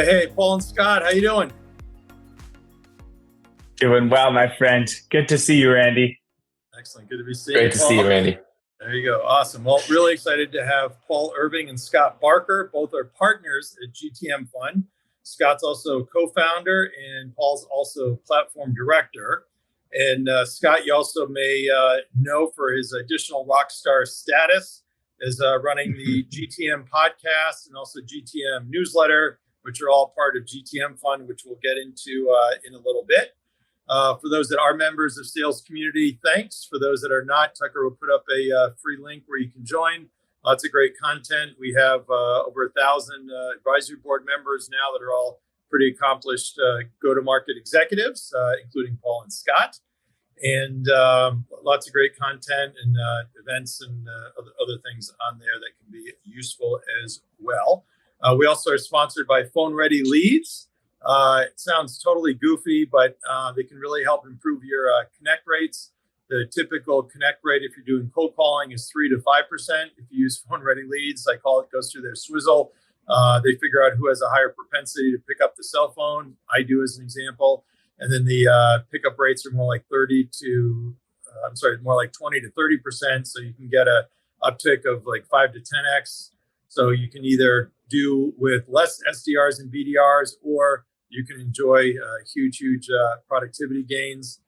Hey, Paul and Scott, how you doing? Doing well, my friend. Good to see you, Randy. Excellent. Good to be seeing you, Great to see you, Randy. There you go. Awesome. Well, really excited to have Paul Irving and Scott Barker. Both are partners at GTM Fund. Scott's also co-founder and Paul's also platform director. And Scott, you also may know for his additional rock star status as running the GTM podcast and also GTM newsletter, which are all part of GTM Fund, which we'll get into in a little bit. For those that are members of Sales Community, thanks. For those that are not, Tucker will put up a free link where you can join. Lots of great content. We have over 1,000 advisory board members now that are all pretty accomplished go-to-market executives, including Paul and Scott. And lots of great content and events and other things on there that can be useful as well. We also are sponsored by Phone Ready Leads. It sounds totally goofy, but they can really help improve your connect rates. The typical connect rate, if you're doing cold calling, is 3 to 5%. If you use Phone Ready Leads, I call it, goes through their swizzle. They figure out who has a higher propensity to pick up the cell phone. I do, as an example. And then the pickup rates are more like 20 to 30%. So you can get a uptick of like 5 to 10x. So you can either do with less SDRs and BDRs, or you can enjoy huge productivity gains.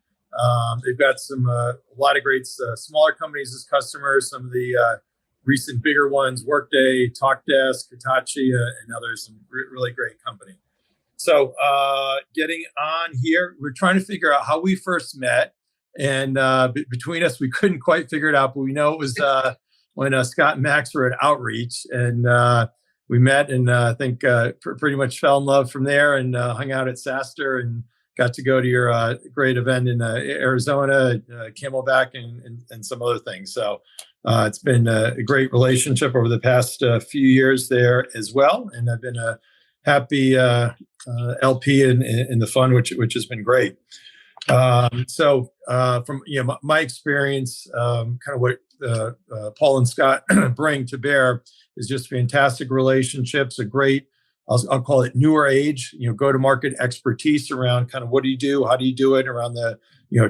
They've got a lot of great smaller companies as customers. Some of the recent bigger ones, Workday, Talkdesk, Hitachi, and others, some really great company. So getting on here, we're trying to figure out how we first met. And between us, we couldn't quite figure it out, but we know it was when Scott and Max were at Outreach. And we met and I think pretty much fell in love from there and hung out at SaaStr and got to go to your great event in Arizona, Camelback, and some other things. So it's been a great relationship over the past few years there as well. And I've been a happy LP in the fund, which has been great. So from my experience, kind of what Paul and Scott bring to bear is just fantastic relationships, a great, I'll call it newer age, go-to-market expertise around kind of what do you do, how do you do it around the,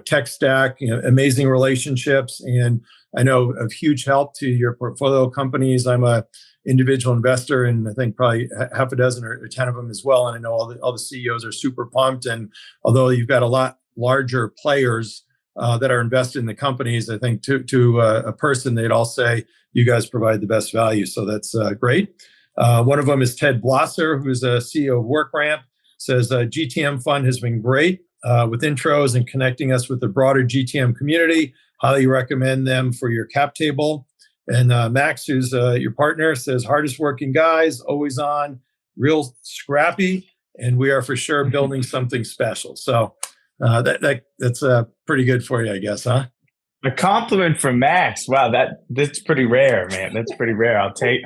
tech stack, amazing relationships. And I know of huge help to your portfolio companies. I'm a individual investor, and I think probably half a dozen or 10 of them as well. And I know all the CEOs are super pumped. And although you've got a lot larger players that are invested in the companies, I think to a person, they'd all say you guys provide the best value. So that's great. One of them is Ted Blosser, who's a CEO of WorkRamp, says GTM Fund has been great with intros and connecting us with the broader GTM community. Highly recommend them for your cap table. And Max, who's your partner, says hardest working guys, always on, real scrappy, and we are for sure building something special. So that's pretty good for you, I guess, huh? A compliment from Max. Wow, that's pretty rare, man. That's pretty rare. I'll take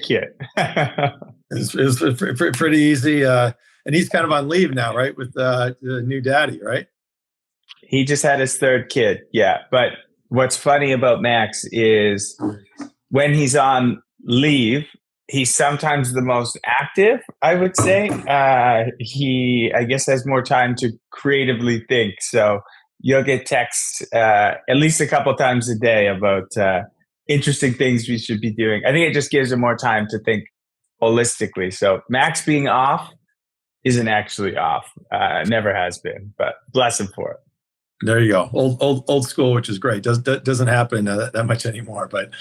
it. It's pretty easy. And he's kind of on leave now, right? With the new daddy, right? He just had his third kid. Yeah. But what's funny about Max is when he's on leave, he's sometimes the most active, I would say. He, I guess, has more time to creatively think. So you'll get texts at least a couple times a day about interesting things we should be doing. I think it just gives him more time to think holistically. So Max being off isn't actually off. Never has been, but bless him for it. There you go. Old school, which is great. Doesn't happen that much anymore. But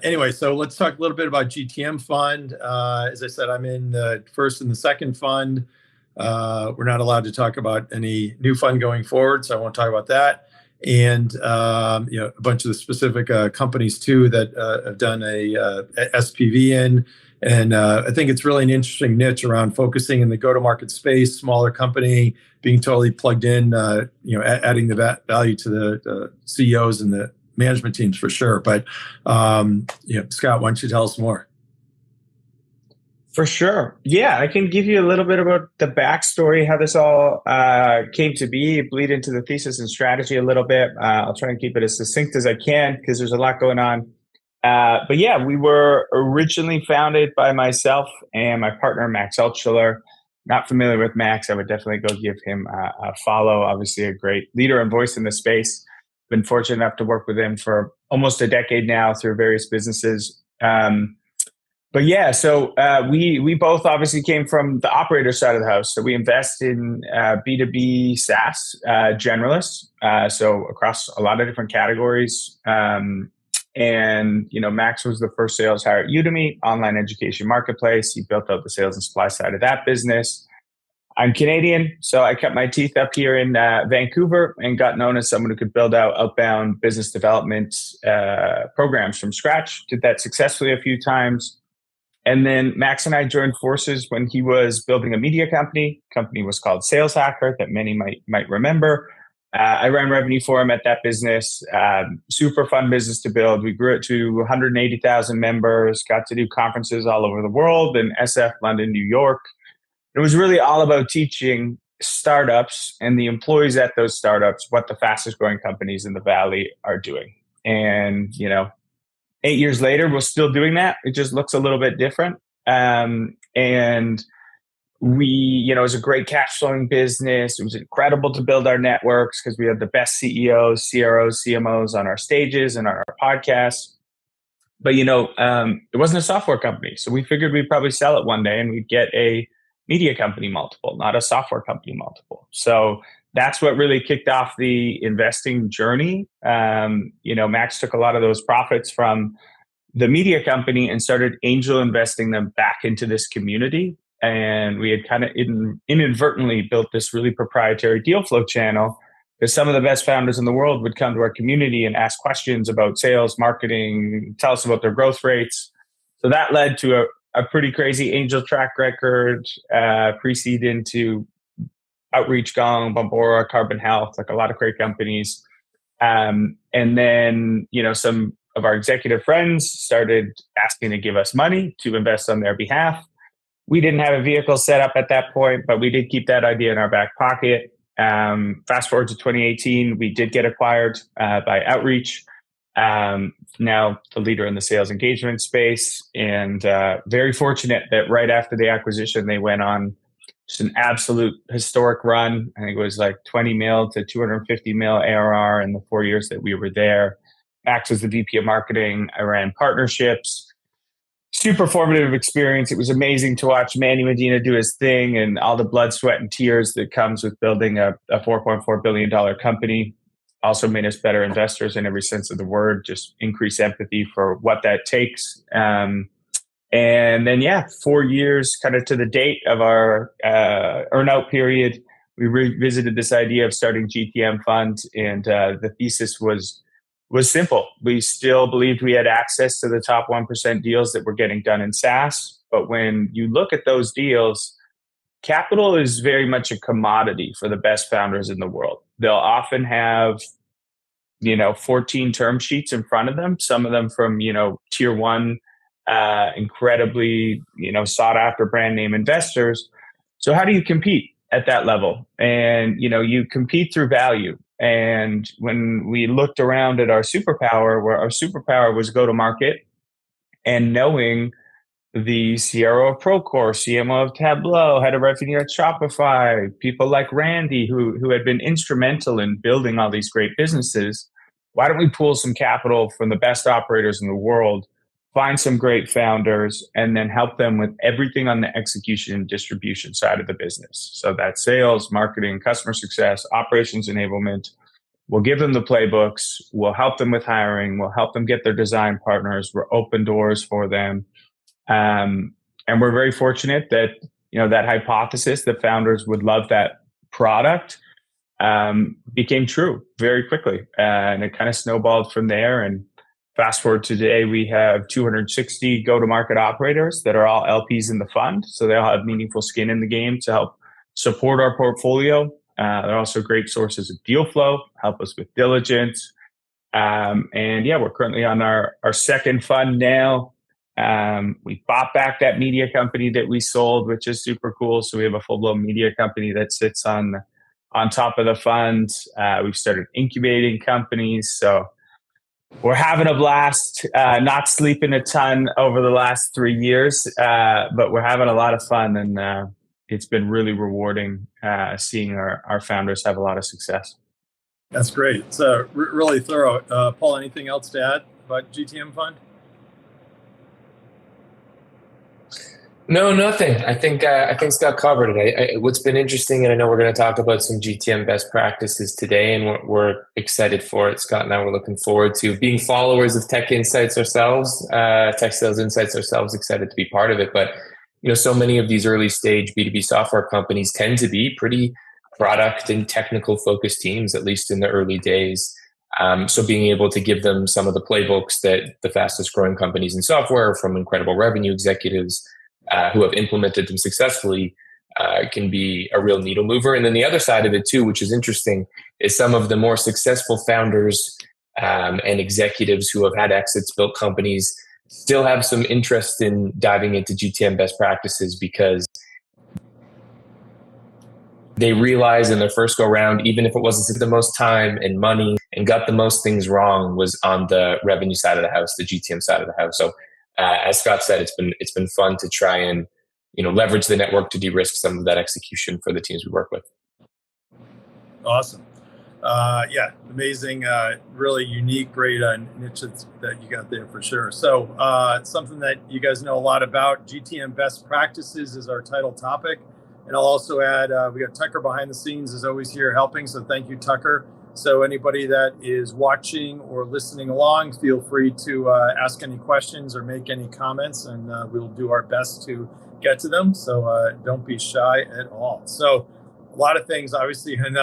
anyway, so let's talk a little bit about GTM Fund. As I said, I'm in the first and the second fund. We're not allowed to talk about any new fund going forward, so I won't talk about that. And a bunch of the specific companies too that have done a SPV in. And I think it's really an interesting niche around focusing in the go-to-market space, smaller company, being totally plugged in, adding the value to the CEOs and the management teams for sure. But Scott, why don't you tell us more? For sure. Yeah, I can give you a little bit about the backstory, how this all came to be, bleed into the thesis and strategy a little bit. I'll try and keep it as succinct as I can because there's a lot going on. But yeah, we were originally founded by myself and my partner, Max Altschuler. Not familiar with Max, I would definitely go give him a follow. Obviously, a great leader and voice in the space. Been fortunate enough to work with him for almost a decade now through various businesses. But yeah, so we both obviously came from the operator side of the house. So we invest in B2B SaaS generalists, so across a lot of different categories. And Max was the first sales hire at Udemy, online education marketplace. He built out the sales and supply side of that business. I'm Canadian, so I cut my teeth up here in Vancouver and got known as someone who could build out outbound business development programs from scratch. Did that successfully a few times. And then Max and I joined forces when he was building a media company. Company was called Sales Hacker, that many might remember. I ran revenue for him at that business. Super fun business to build. We grew it to 180,000 members, got to do conferences all over the world in SF, London, New York. It was really all about teaching startups and the employees at those startups what the fastest growing companies in the Valley are doing. And, 8 years later, we're still doing that. It just looks a little bit different. And we, it was a great cash flowing business. It was incredible to build our networks because we had the best CEOs, CROs, CMOs on our stages and on our podcasts. But, it wasn't a software company. So we figured we'd probably sell it one day and we'd get a media company multiple, not a software company multiple. So that's what really kicked off the investing journey. Max took a lot of those profits from the media company and started angel investing them back into this community. And we had kind of inadvertently built this really proprietary deal flow channel because some of the best founders in the world would come to our community and ask questions about sales, marketing, tell us about their growth rates. So that led to a pretty crazy angel track record, pre-seed into Outreach, Gong, Bombora, Carbon Health, like a lot of great companies. And then, some of our executive friends started asking to give us money to invest on their behalf. We didn't have a vehicle set up at that point, but we did keep that idea in our back pocket. Fast forward to 2018, we did get acquired by Outreach, now the leader in the sales engagement space. And very fortunate that right after the acquisition, they went on just an absolute historic run. I think it was like 20 mil to 250 mil ARR in the 4 years that we were there. Max was the VP of marketing. I ran partnerships. Super formative experience. It was amazing to watch Manny Medina do his thing and all the blood, sweat, and tears that comes with building a $4.4 billion company. Also made us better investors in every sense of the word, just increase empathy for what that takes. And then, 4 years kind of to the date of our earnout period, we revisited this idea of starting GTM Fund. And the thesis was simple. We still believed we had access to the top 1% deals that were getting done in SaaS. But when you look at those deals, capital is very much a commodity for the best founders in the world. They'll often have 14 term sheets in front of them, some of them from tier one, incredibly sought after brand name investors. So how do you compete at that level? And you compete through value. And when we looked around at our superpower, where our superpower was go to market and knowing the CRO of Procore, CMO of Tableau, head of revenue at Shopify, people like Randy, who had been instrumental in building all these great businesses, why don't we pool some capital from the best operators in the world, find some great founders, and then help them with everything on the execution and distribution side of the business. So that's sales, marketing, customer success, operations enablement. We'll give them the playbooks. We'll help them with hiring. We'll help them get their design partners. We'll open doors for them. And we're very fortunate that, that hypothesis that founders would love that product became true very quickly. And it kind of snowballed from there. And fast forward to today, we have 260 go-to-market operators that are all LPs in the fund. So they all have meaningful skin in the game to help support our portfolio. They're also great sources of deal flow, help us with diligence. We're currently on our second fund now. We bought back that media company that we sold, which is super cool. So we have a full-blown media company that sits on top of the fund. We've started incubating companies. So We're having a blast, not sleeping a ton over the last 3 years, but we're having a lot of fun, and it's been really rewarding seeing our founders have a lot of success. That's great. It's really thorough. Paul, anything else to add about GTM Fund? No, nothing. I think Scott covered it. What's been interesting, and I know we're going to talk about some GTM best practices today, and we're excited for it. Scott and I were looking forward to being followers of Tech Insights ourselves, Tech Sales Insights ourselves. Excited to be part of it, but so many of these early stage B2B software companies tend to be pretty product and technical focused teams, at least in the early days. So being able to give them some of the playbooks that the fastest growing companies in software, from incredible revenue executives who have implemented them successfully, can be a real needle mover. And then the other side of it too, which is interesting, is some of the more successful founders and executives who have had exits, built companies, still have some interest in diving into GTM best practices, because they realize in their first go round, even if it wasn't the most time and money and got the most things wrong, was on the revenue side of the house, the GTM side of the house. So as Scott said, it's been fun to try and leverage the network to de-risk some of that execution for the teams we work with. Awesome. Yeah, amazing. Really unique, great niches that you got there for sure. So something that you guys know a lot about, GTM best practices is our title topic. And I'll also add, we got Tucker behind the scenes, is always here helping. So thank you, Tucker. So anybody that is watching or listening along, feel free to ask any questions or make any comments, and we'll do our best to get to them. So don't be shy at all. So a lot of things, obviously, and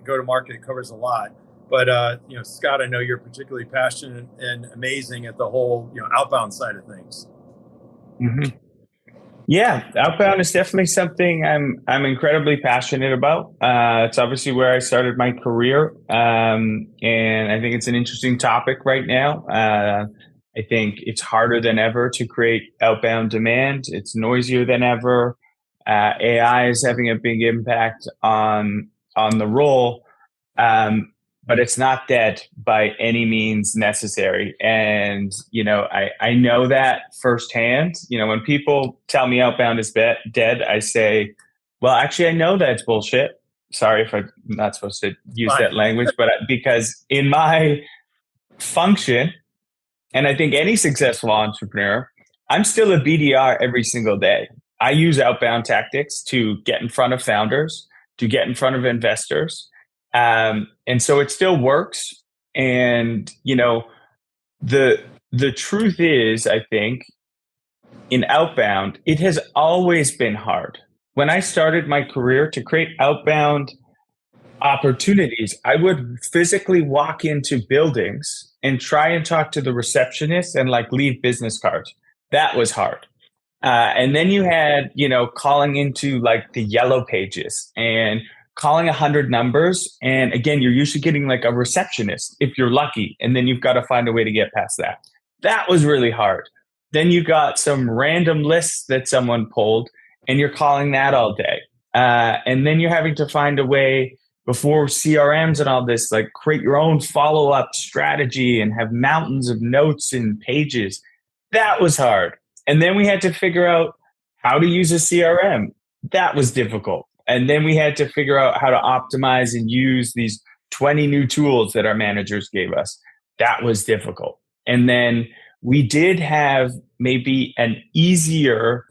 go-to-market covers a lot. But Scott, I know you're particularly passionate and amazing at the whole outbound side of things. Mm-hmm. Yeah, outbound is definitely something I'm incredibly passionate about. It's obviously where I started my career, and I think it's an interesting topic right now. I think it's harder than ever to create outbound demand. It's noisier than ever. AI is having a big impact on the role, but it's not dead by any means necessary. And I know that firsthand. When people tell me outbound is dead, I say, well, actually, I know that's bullshit. Sorry if I'm not supposed to use that language, but because in my function, and I think any successful entrepreneur, I'm still a BDR every single day. I use outbound tactics to get in front of founders, to get in front of investors. And so it still works. And, the truth is, I think, in outbound, it has always been hard. When I started my career, to create outbound opportunities, I would physically walk into buildings and try and talk to the receptionist and leave business cards. That was hard. And then you had, calling into the yellow pages and calling 100 numbers. And again, you're usually getting a receptionist if you're lucky. And then you've got to find a way to get past that. That was really hard. Then you got some random lists that someone pulled and you're calling that all day. And then you're having to find a way, before CRMs and all this, create your own follow-up strategy and have mountains of notes and pages. That was hard. And then we had to figure out how to use a CRM. That was difficult. And then we had to figure out how to optimize and use these 20 new tools that our managers gave us. That was difficult. And then we did have maybe an easier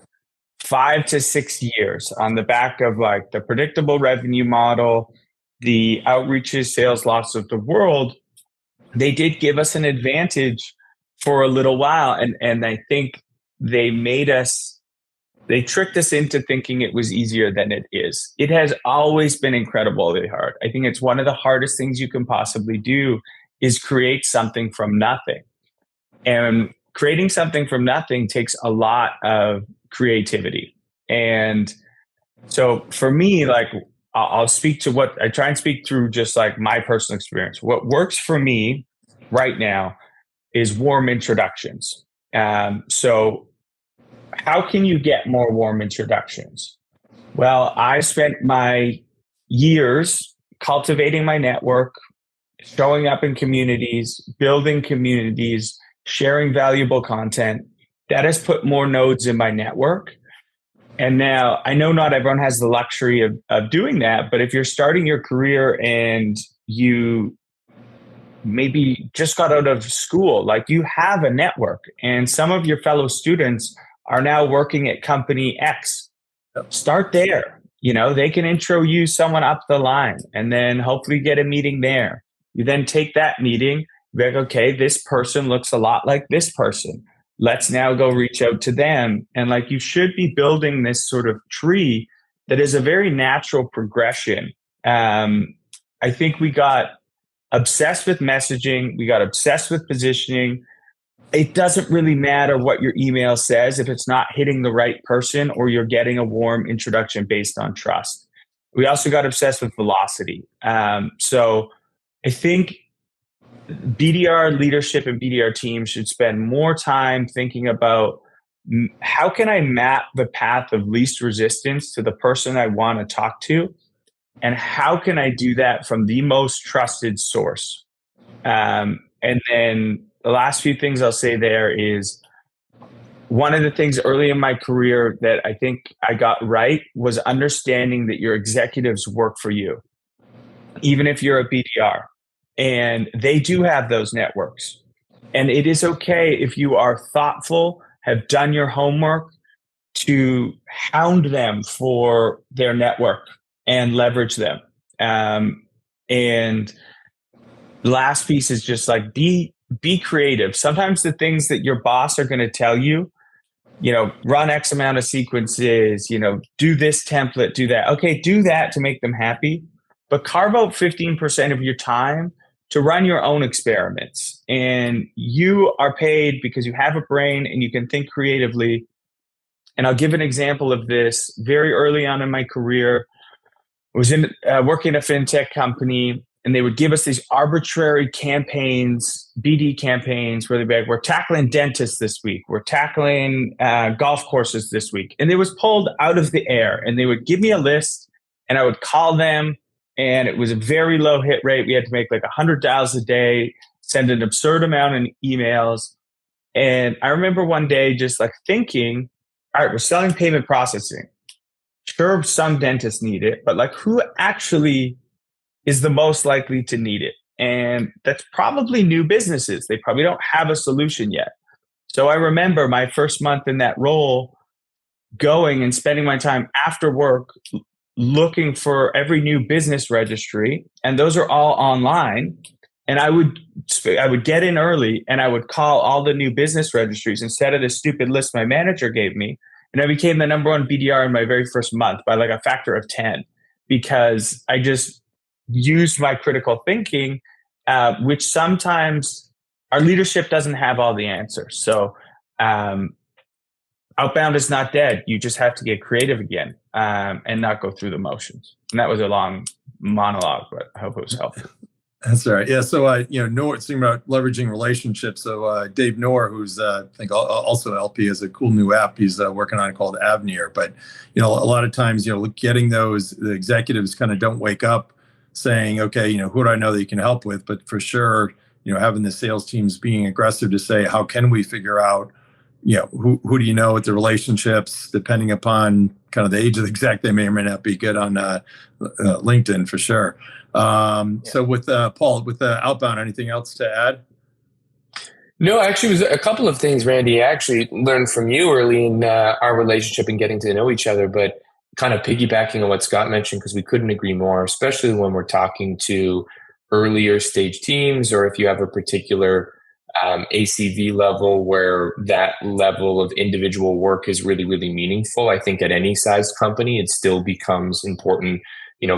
5 to 6 years on the back of the predictable revenue model, the outreaches, sales loss of the world. They did give us an advantage for a little while. And I think they tricked us into thinking it was easier than it is. It has always been incredibly hard. I think it's one of the hardest things you can possibly do is create something from nothing. And creating something from nothing takes a lot of creativity. And so for me, I'll speak to what I try and speak through, just my personal experience. What works for me right now is warm introductions. So how can you get more warm introductions? Well, I spent my years cultivating my network, showing up in communities, building communities, sharing valuable content. That has put more nodes in my network. And now I know not everyone has the luxury of doing that, but if you're starting your career and you maybe just got out of school, like you have a network, and some of your fellow students are now working at company X. Start there. You know, they can intro you someone up the line and then hopefully get a meeting there. You then take that meeting, be like, okay, this person looks a lot like this person. Let's now go reach out to them. And like, you should be building this sort of tree that is a very natural progression. I think we got obsessed with messaging. We got obsessed with positioning. It doesn't really matter what your email says if it's not hitting the right person or you're getting a warm introduction based on trust. We also got obsessed with velocity. So I think BDR leadership and BDR teams should spend more time thinking about how can I map the path of least resistance to the person I want to talk to, and how can I do that from the most trusted source? And then the last few things I'll say there is, one of the things early in my career that I think I got right was understanding that your executives work for you, even if you're a BDR. And they do have those networks. And it is okay if you are thoughtful, have done your homework, to hound them for their network and leverage them. And the last piece is just like be creative. Sometimes the things that your boss are going to tell you, you know, run X amount of sequences, you know, do this template, do that. Okay, do that to make them happy, but carve out 15% of your time to run your own experiments. And you are paid because you have a brain and you can think creatively. And I'll give an example of this. Very early on in my career, I was working at a fintech company, and they would give us these arbitrary campaigns, BD campaigns, where they'd be like, we're tackling dentists this week. We're tackling golf courses this week. And it was pulled out of the air. And they would give me a list, and I would call them. And it was a very low hit rate. We had to make like 100 dials a day, send an absurd amount of emails. And I remember one day just like thinking, all right, we're selling payment processing. Sure, some dentists need it, but like who actually is the most likely to need it? And that's probably new businesses. They probably don't have a solution yet. So I remember my first month in that role, going and spending my time after work looking for every new business registry, and those are all online. And I would get in early and I would call all the new business registries instead of the stupid list my manager gave me. And I became the #1 BDR in my very first month by like a factor of 10, because I just used my critical thinking, which sometimes our leadership doesn't have all the answers. So outbound is not dead. You just have to get creative again and not go through the motions. And that was a long monologue, but I hope it was helpful. That's all right. Yeah. So, Noor, thinking about leveraging relationships. So, Dave Noor, who's I think also LP, has a cool new app he's working on called Avneer. But a lot of times, getting the executives kind of don't wake up saying, okay, who do I know that you can help with? But for sure, having the sales teams being aggressive to say, how can we figure out, who do you know with the relationships, depending upon kind of the age of the exec, they may or may not be good on LinkedIn for sure. So with Paul, with outbound, anything else to add? No, actually, it was a couple of things, Randy. I actually learned from you early in our relationship and getting to know each other, but kind of piggybacking on what Scott mentioned, because we couldn't agree more, especially when we're talking to earlier stage teams, or if you have a particular ACV level where that level of individual work is really, really meaningful. I think at any size company, it still becomes important,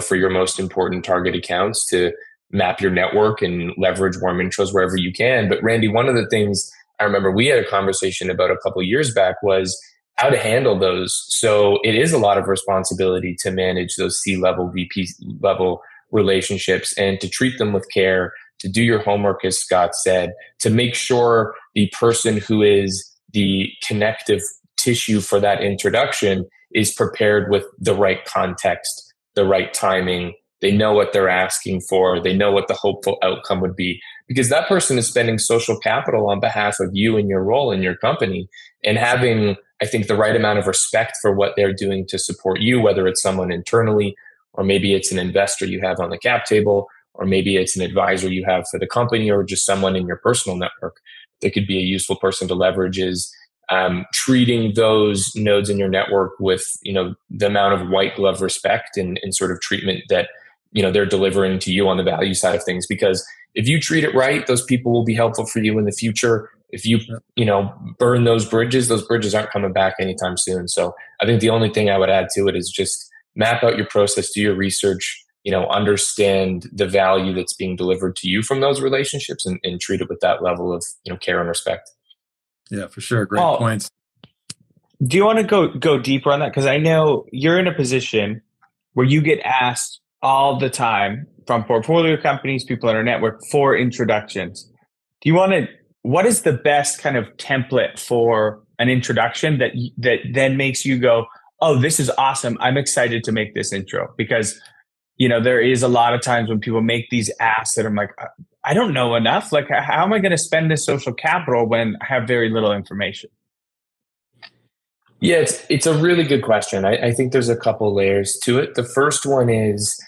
for your most important target accounts to map your network and leverage warm intros wherever you can. But Randy, one of the things I remember we had a conversation about a couple of years back was how to handle those. So it is a lot of responsibility to manage those C-level, VP level relationships and to treat them with care, to do your homework, as Scott said, to make sure the person who is the connective tissue for that introduction is prepared with the right context, the right timing, They know what they're asking for. They know what the hopeful outcome would be, because that person is spending social capital on behalf of you and your role in your company, and having, I think, the right amount of respect for what they're doing to support you, whether it's someone internally, or maybe it's an investor you have on the cap table, or maybe it's an advisor you have for the company, or just someone in your personal network that could be a useful person to leverage, is treating those nodes in your network with, the amount of white glove respect and sort of treatment that, they're delivering to you on the value side of things. Because if you treat it right, those people will be helpful for you in the future. If you, burn those bridges aren't coming back anytime soon. So I think the only thing I would add to it is just map out your process, do your research, understand the value that's being delivered to you from those relationships, and treat it with that level of, care and respect. Yeah, for sure. Great points. Do you want to go deeper on that? Because I know you're in a position where you get asked all the time from portfolio companies, people in our network, for introductions. What is the best kind of template for an introduction that then makes you go, oh, this is awesome, I'm excited to make this intro? Because, there is a lot of times when people make these asks that I'm like, I don't know enough. Like, how am I going to spend this social capital when I have very little information? Yeah, it's a really good question. I think there's a couple layers to it. The first one is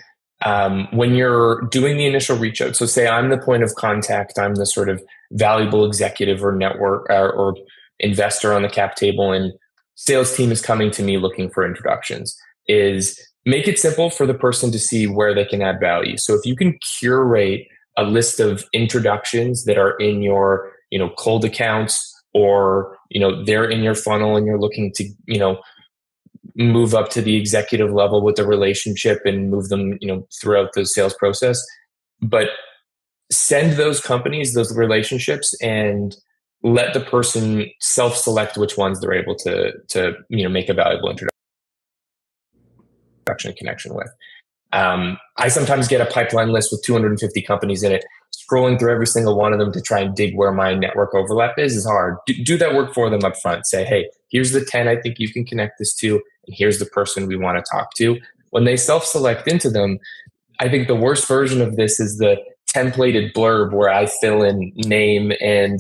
when you're doing the initial reach out. So say I'm the point of contact, I'm the sort of valuable executive or network or investor on the cap table, and sales team is coming to me looking for introductions, is make it simple for the person to see where they can add value. So if you can curate a list of introductions that are in your, cold accounts, or, they're in your funnel and you're looking to, move up to the executive level with the relationship and move them, throughout the sales process. But send those companies those relationships and let the person self-select which ones they're able to make a valuable introduction connection with. I sometimes get a pipeline list with 250 companies in it. Scrolling through every single one of them to try and dig where my network overlap is hard. Do that work for them up front. Say, hey, here's the 10 I think you can connect this to, and here's the person we want to talk to. When they self-select into them, I think the worst version of this is the templated blurb where I fill in name and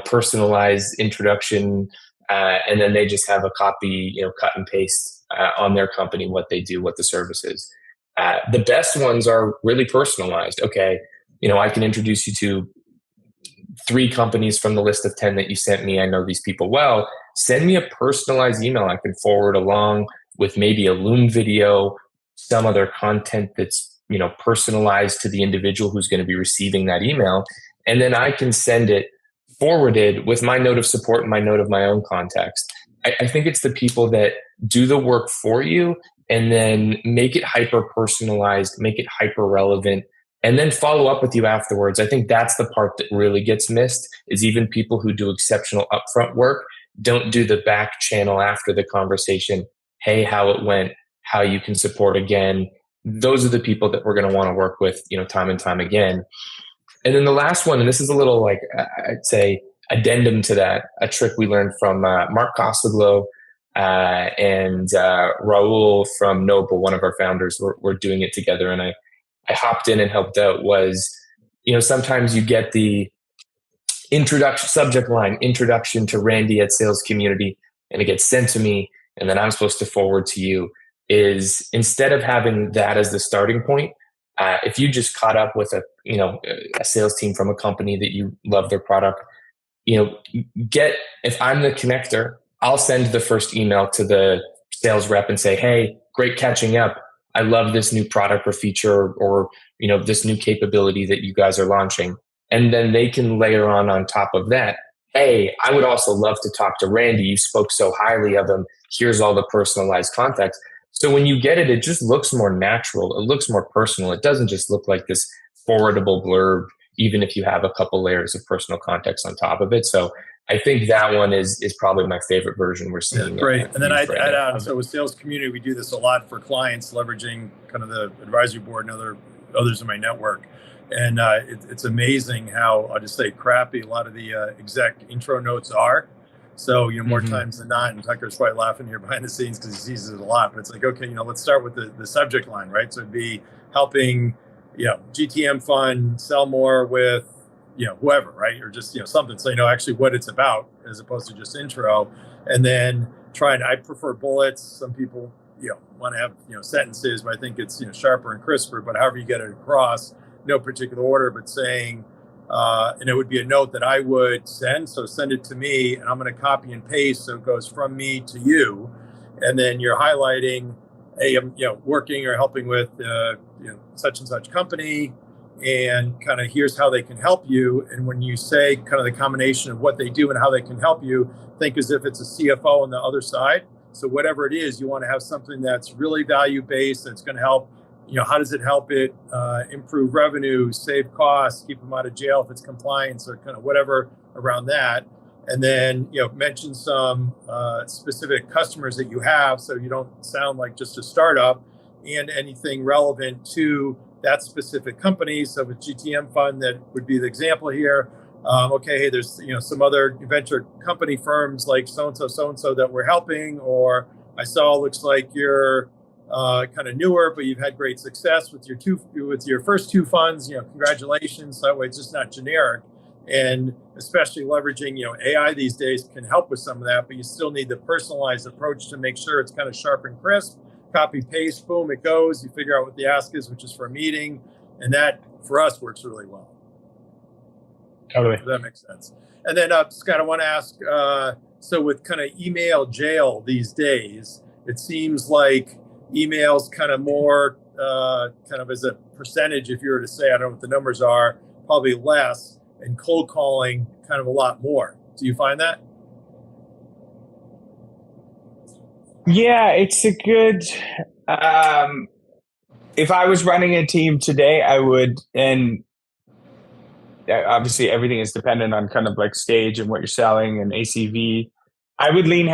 personalized introduction, and then they just have a copy, cut and paste on their company, what they do, what the service is. The best ones are really personalized. Okay, I can introduce you to 3 companies from the list of 10 that you sent me. I know these people well. Send me a personalized email I can forward along with maybe a Loom video, some other content that's personalized to the individual who's going to be receiving that email. And then I can send it forwarded with my note of support and my note of my own context. I think it's the people that do the work for you and then make it hyper personalized, make it hyper relevant, and then follow up with you afterwards. I think that's the part that really gets missed, is even people who do exceptional upfront work don't do the back channel after the conversation. Hey, how it went, how you can support again. Those are the people that we're going to want to work with, time and time again. And then the last one, and this is a little like, I'd say, addendum to that, a trick we learned from Mark Costaglo and Raul from Noble, one of our founders. We're doing it together, and I hopped in and helped out. Was, sometimes you get the introduction subject line, introduction to Randy at Sales Community, and it gets sent to me, and then I'm supposed to forward to you. Is instead of having that as the starting point, if you just caught up with a sales team from a company that you love their product, if I'm the connector, I'll send the first email to the sales rep and say, hey, great catching up. I love this new product or feature or this new capability that you guys are launching. And then they can layer on top of that, hey, I would also love to talk to Randy. You spoke so highly of him. Here's all the personalized context. So when you get it, it just looks more natural. It looks more personal. It doesn't just look like this forwardable blurb, even if you have a couple layers of personal context on top of it. So I think that one is probably my favorite version we're seeing. Yeah, great. And then I'd add on, so with Sales Community, we do this a lot for clients, leveraging kind of the advisory board and others in my network. And it's amazing how, I'll just say, crappy a lot of the exec intro notes are. So, more times than not, and Tucker's probably laughing here behind the scenes because he sees it a lot, but it's like, okay, let's start with the subject line, right? So it'd be, helping, GTM Fund sell more with, whoever, right? Or just, something. So, actually what it's about as opposed to just intro. And then I prefer bullets. Some people, want to have, sentences, but I think it's, sharper and crisper, but however you get it across, no particular order, but saying, and it would be a note that I would send. So send it to me and I'm going to copy and paste. So it goes from me to you. And then you're highlighting, hey, I'm, working or helping with, such and such company, and kind of here's how they can help you. And when you say kind of the combination of what they do and how they can help you, think as if it's a CFO on the other side. So whatever it is, you want to have something that's really value-based, that's going to help, how does it help it improve revenue, save costs, keep them out of jail if it's compliance, or kind of whatever around that. And then, mention some specific customers that you have so you don't sound like just a startup, and anything relevant to that specific company. So with GTM Fund, that would be the example here. Okay, hey, there's some other venture company firms like so-and-so that we're helping, or I saw looks like you're kind of newer, but you've had great success with your first two funds. Congratulations. That way, it's just not generic. And especially leveraging AI these days can help with some of that, but you still need the personalized approach to make sure it's kind of sharp and crisp. Copy paste, boom, it goes. You figure out what the ask is, which is for a meeting, and that for us works really well. Totally. If that makes sense. And then, Scott, I want to ask, so with kind of email jail these days, it seems like emails kind of more, kind of as a percentage, if you were to say, I don't know what the numbers are, probably less, and cold calling kind of a lot more. Do you find that? Yeah, it's a good, if I was running a team today, I would, and obviously everything is dependent on kind of like stage and what you're selling and ACV. I would lean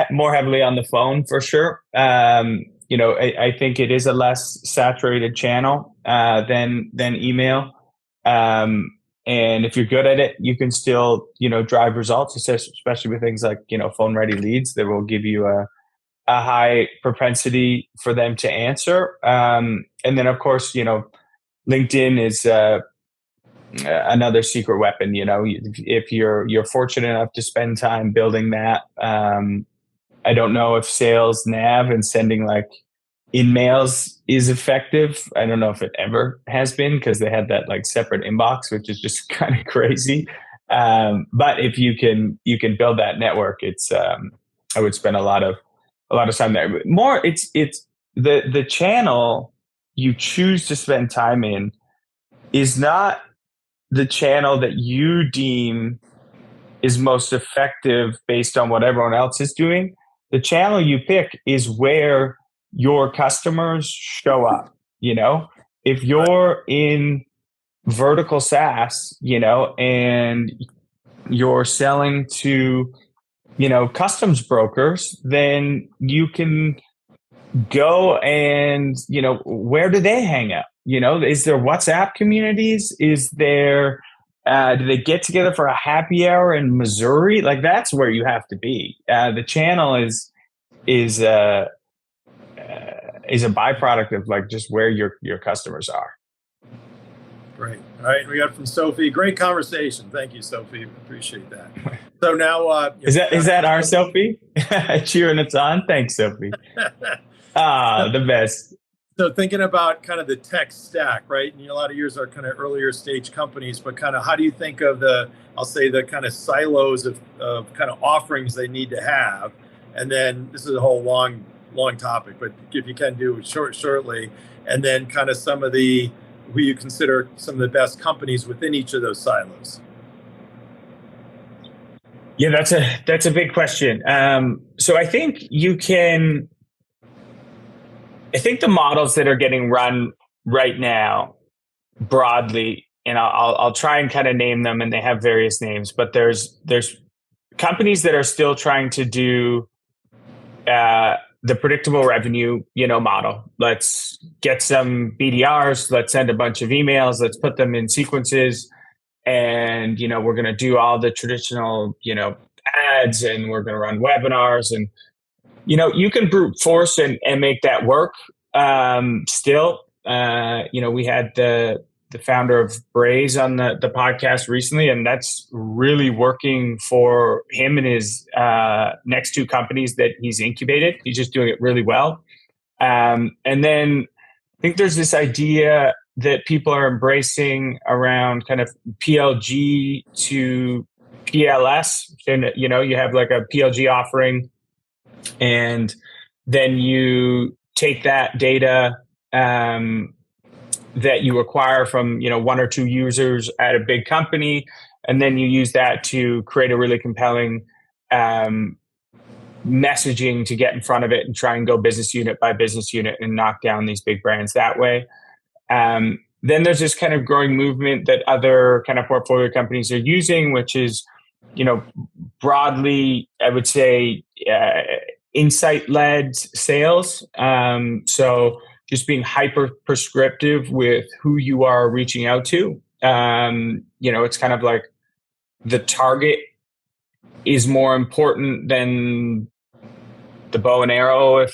more heavily on the phone for sure. I think it is a less saturated channel than email. And if you're good at it, you can still, drive results, especially with things like, phone ready leads that will give you a high propensity for them to answer. And then of course, LinkedIn is another secret weapon. If you're fortunate enough to spend time building that, I don't know if sales nav and sending like in-mails is effective. I don't know if it ever has been, because they had that like separate inbox, which is just kind of crazy. But if you can build that network, it's I would spend a lot of time there. More, it's the channel you choose to spend time in is not the channel that you deem is most effective based on what everyone else is doing. The channel you pick is where your customers show up. If you're in vertical SaaS, and you're selling to, customs brokers, then you can go and, where do they hang out? Is there WhatsApp communities? Is there, do they get together for a happy hour in Missouri? Like, that's where you have to be. The channel is a byproduct of like just where your customers are. Great. All right. We got from Sophie. Great conversation. Thank you, Sophie. Appreciate that. So now, is that our Sophie? Cheering us on. Thanks, Sophie. The best. So thinking about kind of the tech stack, right? And a lot of yours are kind of earlier stage companies, but kind of how do you think of the kind of silos of kind of offerings they need to have? And then this is a whole long topic, but if you can do it shortly, and then kind of some of who you consider some of the best companies within each of those silos. Yeah, that's a big question. So I think the models that are getting run right now broadly, and I'll try and kind of name them, and they have various names, but there's companies that are still trying to do the predictable revenue, model. Let's get some BDRs, let's send a bunch of emails, let's put them in sequences, and we're going to do all the traditional, ads, and we're going to run webinars, and you can brute force and make that work still. we had the founder of Braze on the podcast recently, and that's really working for him and his next two companies that he's incubated. He's just doing it really well. And then I think there's this idea that people are embracing around kind of PLG to PLS. And, you have like a PLG offering, and then you take that data that you acquire from, one or two users at a big company, and then you use that to create a really compelling messaging to get in front of it and try and go business unit by business unit and knock down these big brands that way. Then there's this kind of growing movement that other kind of portfolio companies are using, which is, broadly, I would say, insight-led sales. So just being hyper prescriptive with who you are reaching out to. It's kind of like the target is more important than the bow and arrow, if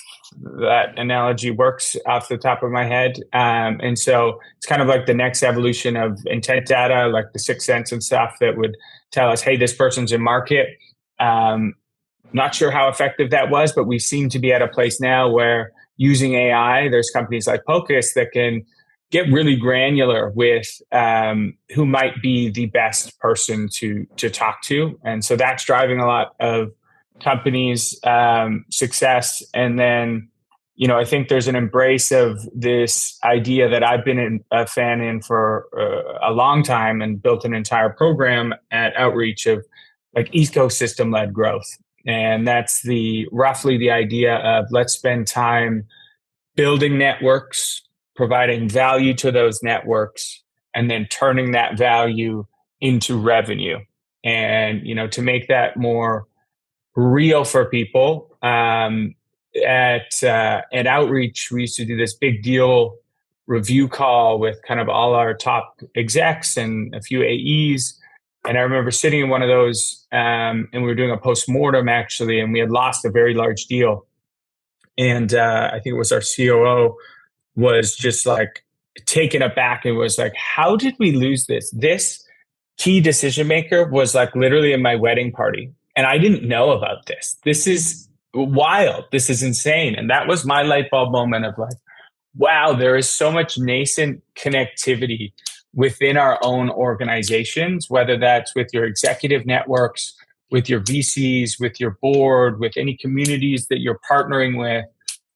that analogy works off the top of my head. And so it's kind of like the next evolution of intent data, like the Sixth Sense and stuff that would tell us, hey, this person's in market. Not sure how effective that was, but we seem to be at a place now where using AI, there's companies like Pocus that can get really granular with who might be the best person to talk to. And so that's driving a lot of companies' success. And then, I think there's an embrace of this idea that I've been a fan in for a long time and built an entire program at Outreach of like ecosystem-led growth. And that's roughly the idea of let's spend time building networks, providing value to those networks, and then turning that value into revenue. And, to make that more real for people, at Outreach, we used to do this big deal review call with kind of all our top execs and a few AEs. And I remember sitting in one of those, and we were doing a postmortem actually, and we had lost a very large deal. And I think it was our COO was just like taken aback and was like, how did we lose this? This key decision maker was like literally in my wedding party, and I didn't know about this. This is wild. This is insane. And that was my light bulb moment of like, wow, there is so much nascent connectivity within our own organizations, whether that's with your executive networks, with your VCs, with your board, with any communities that you're partnering with.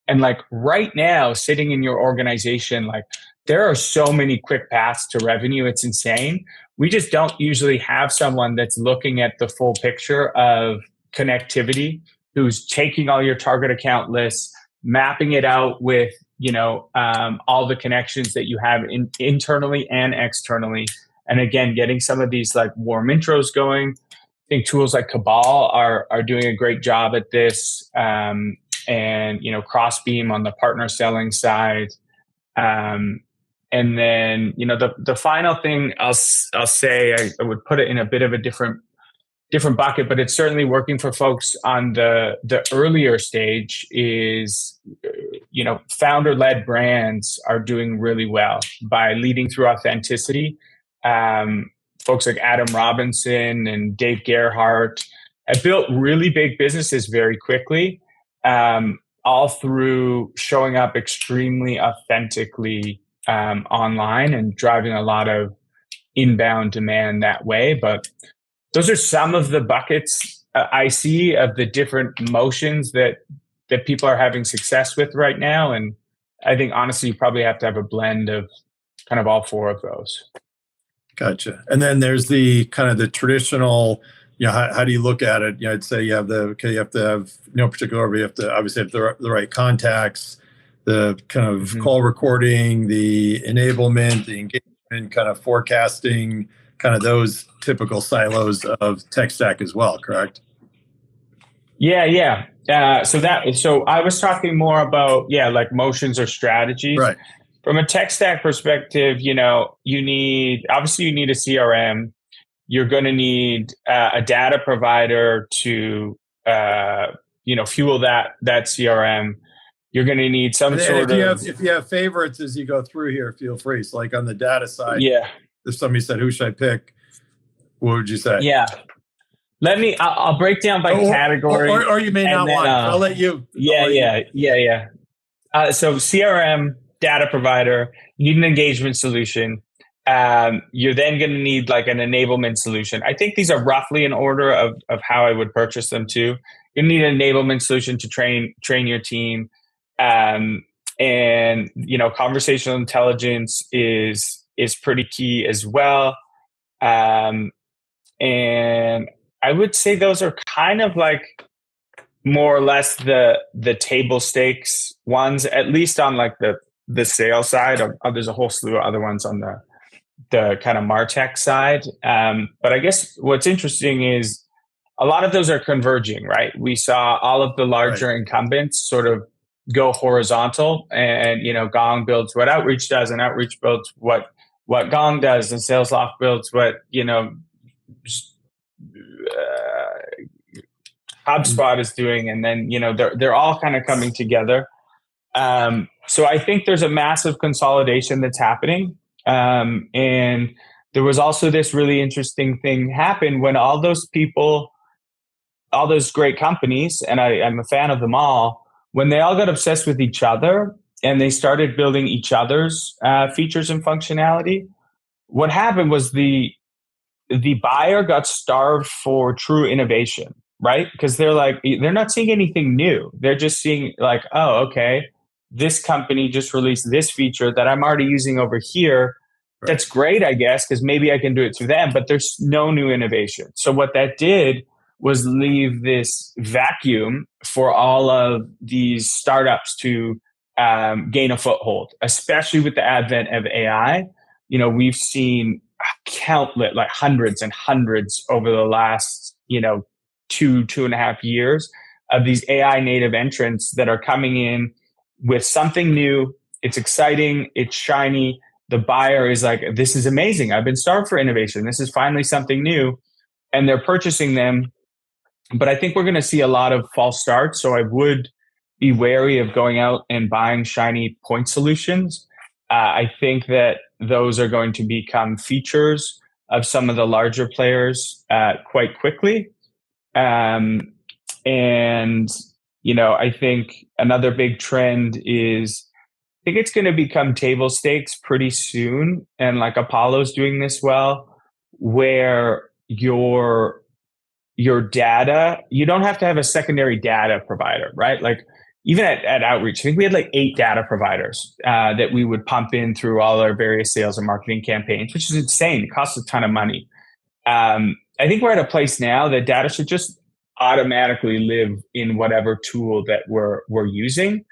And like right now, sitting in your organization, like there are so many quick paths to revenue. It's insane. We just don't usually have someone that's looking at the full picture of connectivity, who's taking all your target account lists, mapping it out with all the connections that you have internally and externally. And again, getting some of these like warm intros going. I think tools like Cabal are doing a great job at this. And, Crossbeam on the partner selling side. And then, the final thing I'll say, I would put it in a bit of a different bucket, but it's certainly working for folks on the earlier stage is, founder-led brands are doing really well by leading through authenticity. Folks like Adam Robinson and Dave Gerhardt have built really big businesses very quickly, all through showing up extremely authentically online and driving a lot of inbound demand that way. But those are some of the buckets I see of the different motions that people are having success with right now. And I think honestly, you probably have to have a blend of kind of all four of those. Gotcha. And then there's the kind of the traditional, how do you look at it? I'd say you have to have no particular order. You have to obviously have the right contacts, the kind of call recording, the enablement, the engagement, kind of forecasting, kind of those typical silos of tech stack as well, correct? Yeah. So I was talking more about, like motions or strategies. Right. From a tech stack perspective, you need a CRM. You're going to need a data provider to, fuel that CRM. You're going to need some sort of. If you have favorites as you go through here, feel free. So like on the data side, Yeah. if somebody said, who should I pick? What would you say? Yeah. I'll break down by category. Or you may not want. I'll let you. Yeah. So CRM, data provider, you need an engagement solution. You're then going to need like an enablement solution. I think these are roughly in order of how I would purchase them too. You need an enablement solution to train your team. And conversational intelligence is pretty key as well. And I would say those are kind of like more or less the table stakes ones, at least on like the sales side. There's a whole slew of other ones on the kind of MarTech side. But I guess what's interesting is a lot of those are converging, right? We saw all of the larger incumbents sort of go horizontal, and Gong builds what Outreach does, and Outreach builds what Gong does, and SalesLoft builds what HubSpot is doing, and then they're all kind of coming together. So I think there's a massive consolidation that's happening, and there was also this really interesting thing happen when all those people, all those great companies, and I'm a fan of them all, when they all got obsessed with each other and they started building each other's features and functionality, what happened was the buyer got starved for true innovation, right? Because they're not seeing anything new. They're just seeing like, oh, okay, this company just released this feature that I'm already using over here. Right. That's great, I guess, because maybe I can do it through them, but there's no new innovation. So what that did was leave this vacuum for all of these startups to gain a foothold, especially with the advent of AI. We've seen countless, like hundreds and hundreds over the last, 2.5 years of these AI native entrants that are coming in with something new. It's exciting. It's shiny. The buyer is like, this is amazing. I've been starved for innovation. This is finally something new. And they're purchasing them. But I think we're going to see a lot of false starts. So I would be wary of going out and buying shiny point solutions. I think that those are going to become features of some of the larger players quite quickly. And, I think another big trend is, I think it's going to become table stakes pretty soon. And like Apollo's doing this well, where your data, you don't have to have a secondary data provider, right? Like even at Outreach, I think we had like 8 data providers that we would pump in through all our various sales and marketing campaigns, which is insane. It costs a ton of money. I think we're at a place now that data should just automatically live in whatever tool that we're using.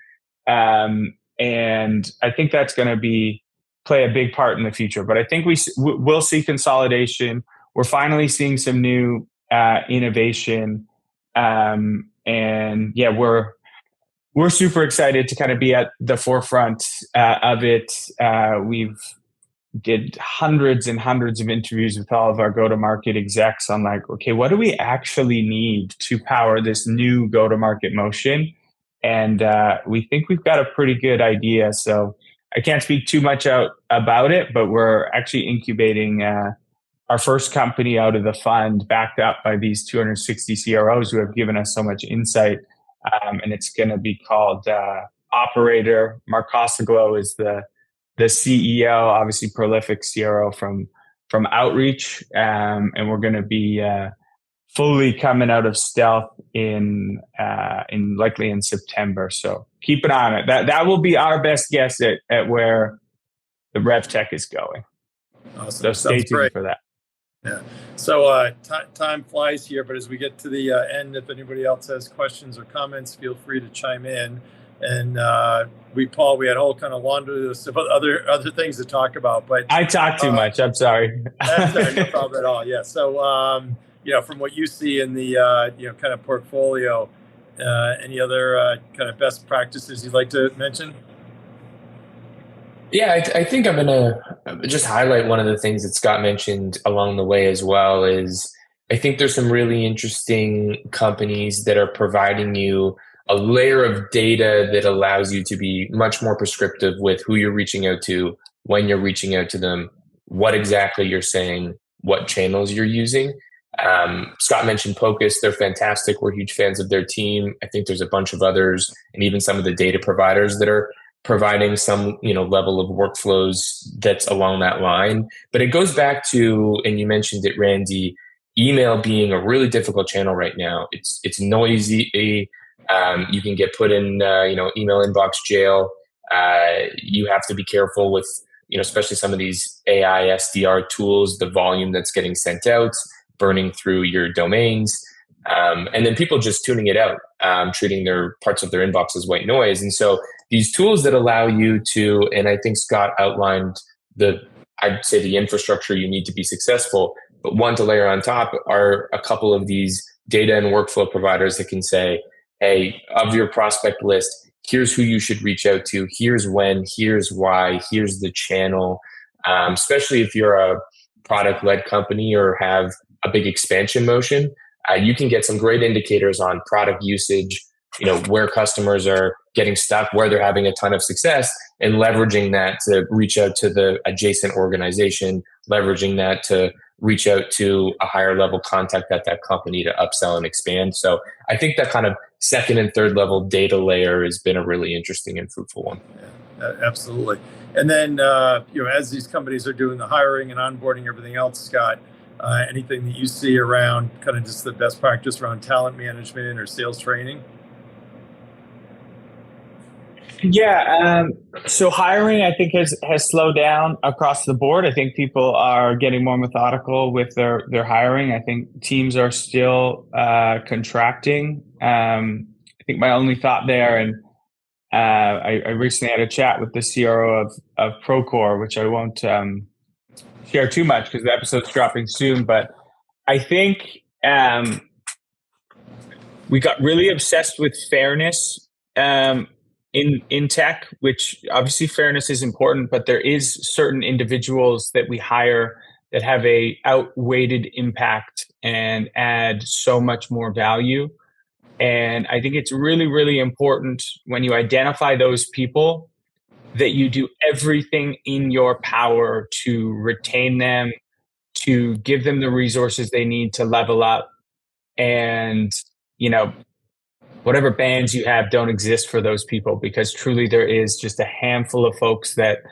And I think that's going to play a big part in the future. But I think we'll see consolidation. We're finally seeing some new innovation. And yeah, we're super excited to kind of be at the forefront of it. We've did hundreds and hundreds of interviews with all of our go-to-market execs on like, okay, what do we actually need to power this new go-to-market motion? And we think we've got a pretty good idea. So I can't speak too much about it, but we're actually incubating our first company out of the fund, backed up by these 260 CROs who have given us so much insight. And it's going to be called Operator. Mark Costaglo is the CEO, obviously prolific CRO from Outreach. And we're going to be fully coming out of stealth in likely in September. So keep an eye on it. That will be our best guess at where the RevTech is going. Awesome. So stay tuned for that. Yeah. So time flies here, but as we get to the end, if anybody else has questions or comments, feel free to chime in. And we had a whole kind of laundry list of other things to talk about. But I talk too much. I'm sorry. That's no problem at all. Yeah. So from what you see in the kind of portfolio, any other kind of best practices you'd like to mention? Yeah, I think I'm going to just highlight one of the things that Scott mentioned along the way as well is I think there's some really interesting companies that are providing you a layer of data that allows you to be much more prescriptive with who you're reaching out to, when you're reaching out to them, what exactly you're saying, what channels you're using. Scott mentioned Pocus. They're fantastic. We're huge fans of their team. I think there's a bunch of others, and even some of the data providers that are providing some, level of workflows that's along that line. But it goes back to, and you mentioned it, Randy, email being a really difficult channel right now. It's noisy. You can get put in, email inbox jail. You have to be careful with, especially some of these AI SDR tools, the volume that's getting sent out, burning through your domains, and then people just tuning it out, treating their parts of their inbox as white noise. And so these tools that allow you to, and I think Scott outlined I'd say the infrastructure you need to be successful, but one to layer on top are a couple of these data and workflow providers that can say, hey, of your prospect list, here's who you should reach out to, here's when, here's why, here's the channel. Especially if you're a product-led company or have a big expansion motion, you can get some great indicators on product usage, where customers are getting stuck, where they're having a ton of success, and leveraging that to reach out to the adjacent organization, leveraging that to reach out to a higher level contact at that company to upsell and expand. So I think that kind of second and third level data layer has been a really interesting and fruitful one. Yeah, absolutely. And then, as these companies are doing the hiring and onboarding, everything else, Scott, anything that you see around kind of just the best practice around talent management or sales training? Yeah. So hiring, I think, has slowed down across the board. I think people are getting more methodical with their hiring. I think teams are still contracting. I think my only thought there, and I recently had a chat with the CRO of Procore, which I won't share too much because the episode's dropping soon. But I think we got really obsessed with fairness in tech, which obviously fairness is important, but there is certain individuals that we hire that have a outweighted impact and add so much more value. And I think it's really, really important when you identify those people that you do everything in your power to retain them, to give them the resources they need to level up. And, whatever bans you have don't exist for those people, because truly there is just a handful of folks that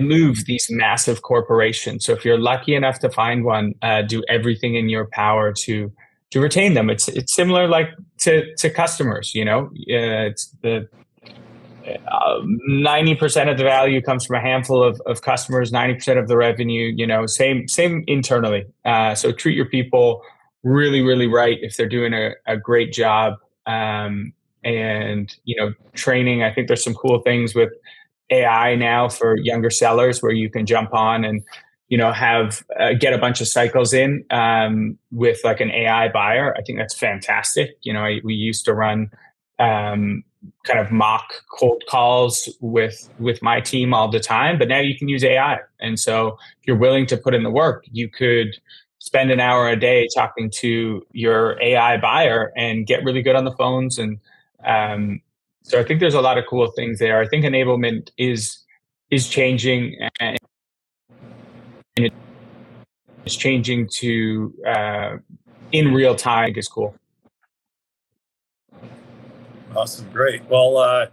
move these massive corporations. So if you're lucky enough to find one, do everything in your power to retain them. It's similar like to customers, it's the 90% of the value comes from a handful of customers, 90% of the revenue, same internally. So treat your people really, really right if they're doing a great job. And, training, I think there's some cool things with AI now for younger sellers where you can jump on and, have get a bunch of cycles in with like an AI buyer. I think that's fantastic. We used to run kind of mock cold calls with my team all the time, but now you can use AI. And so if you're willing to put in the work, you could spend an hour a day talking to your AI buyer and get really good on the phones. And so I think there's a lot of cool things there. I think enablement is changing, and it's changing to in real time. I think is cool. Awesome. Great. Well,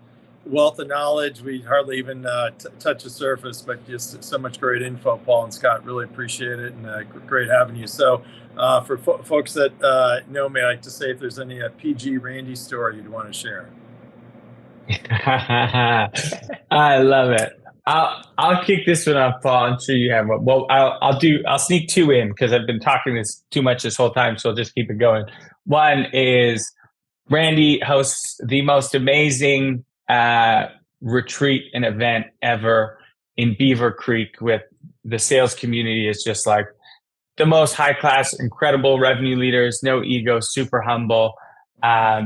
wealth of knowledge. We hardly even touch the surface, but just so much great info, Paul and Scott. Really appreciate it, and great having you. So for folks that know me, I like to say if there's any PG Randy story you'd want to share. I love it. I'll kick this one off, Paul. I'm sure you have one. Well, I'll sneak two in because I've been talking this too much this whole time, so I'll just keep it going. One is Randy hosts the most amazing retreat and event ever in Beaver Creek with the sales community. Is just like the most high class, incredible revenue leaders, no ego, super humble.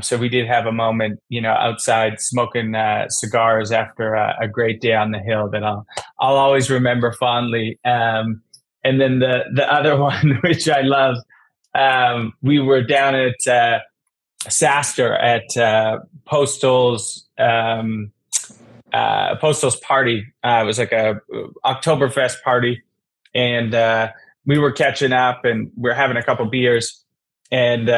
So we did have a moment, outside smoking cigars after a great day on the hill that I'll always remember fondly. And then the other one, which I love, we were down at SaaSter at Postal's party. It was like a Oktoberfest party, and we were catching up, and we were having a couple beers. And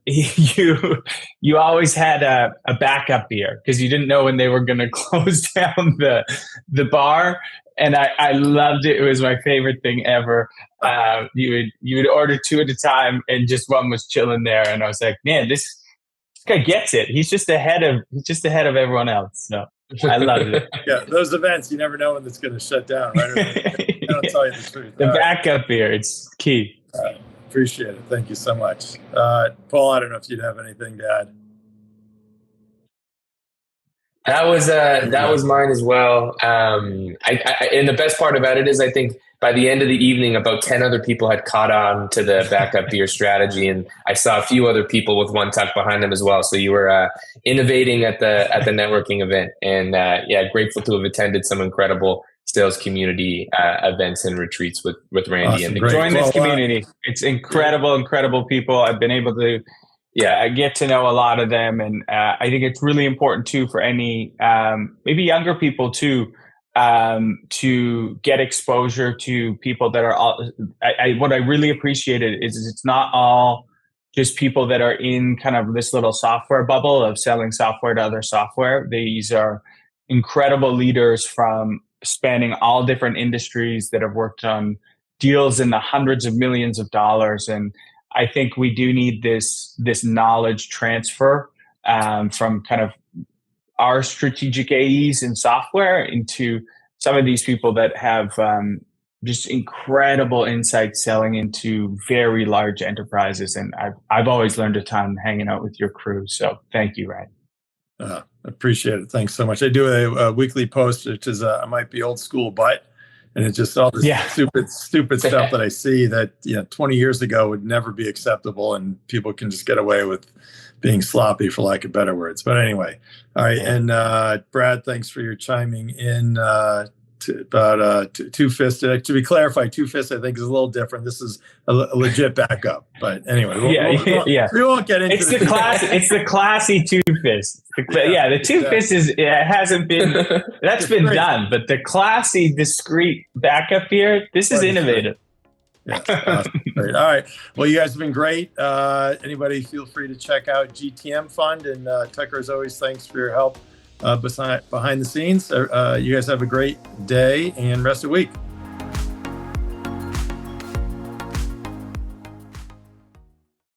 you always had a backup beer because you didn't know when they were going to close down the bar. And I loved it. It was my favorite thing ever. You would order two at a time, and just one was chilling there. And I was like, man, this guy gets it. He's just ahead of everyone else. So I loved it. Yeah, those events, you never know when it's going to shut down, right? I don't tell you the truth. The backup beer, it's key. Appreciate it. Thank you so much. Paul, I don't know if you'd have anything to add. That was mine as well. And the best part about it is I think by the end of the evening, about 10 other people had caught on to the backup beer strategy. And I saw a few other people with one tuck behind them as well. So you were innovating at the networking event. And grateful to have attended some incredible sales community events and retreats with Randy. Awesome, and join this community. It's incredible people. I've been able to I get to know a lot of them, and I think it's really important too for any maybe younger people too to get exposure to people that are all. What I really appreciated is it's not all just people that are in kind of this little software bubble of selling software to other software. These are incredible leaders from spanning all different industries that have worked on deals in the hundreds of millions of dollars. And I think we do need this knowledge transfer from kind of our strategic AEs in software into some of these people that have just incredible insight selling into very large enterprises. And I've always learned a ton hanging out with your crew. So thank you, Ryan. Appreciate it. Thanks so much. I do a weekly post, which is I might be old school, but, and it's just all this stupid stuff that I see that 20 years ago would never be acceptable, and people can just get away with being sloppy, for lack of better words. But anyway, all right. And Brad, thanks for your chiming in about two-fisted. To be clarified, two-fisted I think is a little different. This is a legit backup. But anyway, we won't get into it's the classy two-fist. The two-fist hasn't been that's been done, but the classy, discreet backup here, this is innovative. Yeah, awesome. Great. All right. Well, you guys have been great. Anybody feel free to check out GTM Fund, and Tucker, as always, thanks for your help behind the scenes. You guys have a great day and rest of the week.